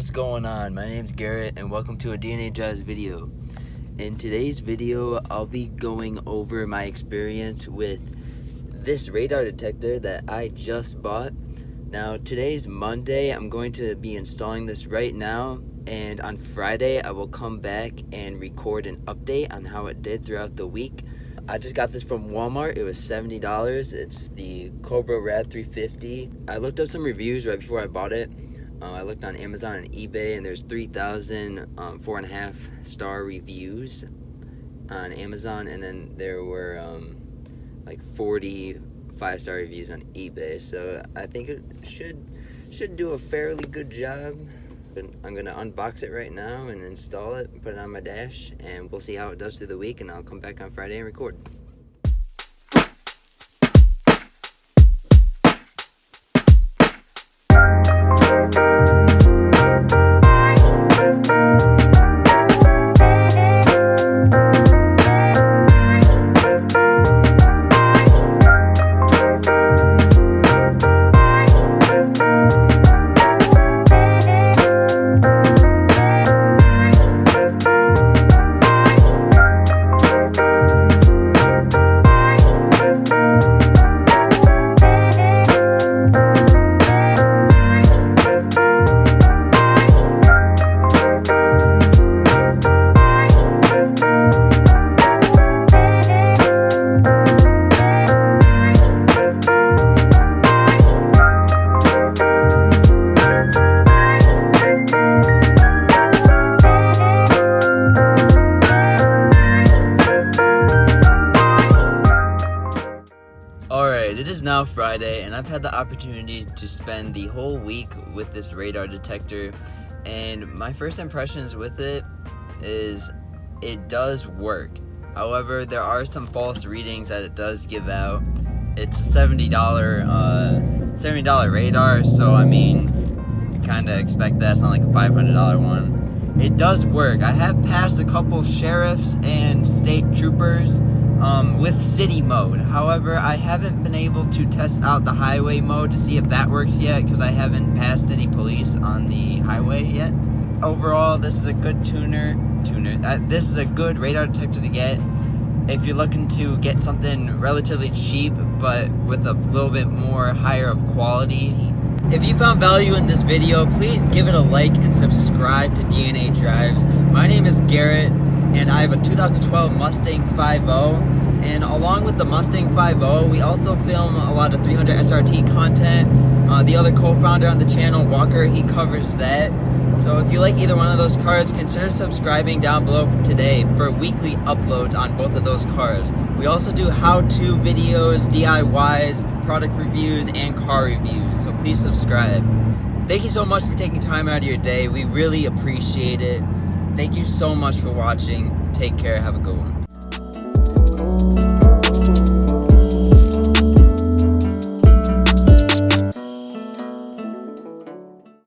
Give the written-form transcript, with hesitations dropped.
What's going on? My name's Garrett and welcome to a DNA Drives video. In today's video, I'll be going over my experience with this radar detector that I just bought. Now, today's Monday. I'm going to be installing this right now, and on Friday, I will come back and record an update on how it did throughout the week. I just got this from Walmart. It was $70. It's the Cobra RAD 350. I looked up some reviews right before I bought it. I looked on Amazon and eBay, and there's 3,000 4.5 star reviews on Amazon, and then there were like 40 5-star reviews on eBay. So I think it should do a fairly good job. I'm gonna unbox it right now and install it, put it on my dash, and we'll see how it does through the week, and I'll come back on Friday and record. Alright, it is now Friday, and I've had the opportunity to spend the whole week with this radar detector, and my first impressions with it is it does work. However, there are some false readings that it does give out. It's a $70 radar, so I mean, you kind of expect that. It's not like a $500 one. It does work. I have passed a couple sheriffs and state troopers with city mode. However, I haven't been able to test out the highway mode to see if that works yet, because I haven't passed any police on the highway yet. Overall, this is a good this is a good radar detector to get if you're looking to get something relatively cheap but with a little bit more higher of quality. If you found value in this video, please give it a like and subscribe to DNA Drives. My name is Garrett, and I have a 2012 Mustang 5.0, and along with the Mustang 5.0, we also film a lot of 300 SRT content. The other co-founder on the channel, Walker, he covers that. So if you like either one of those cars, consider subscribing down below today for weekly uploads on both of those cars. We also do how-to videos, DIYs, product reviews, and car reviews, so please subscribe. Thank you so much for taking time out of your day. We really appreciate it. Thank you so much for watching. Take care. Have a good one.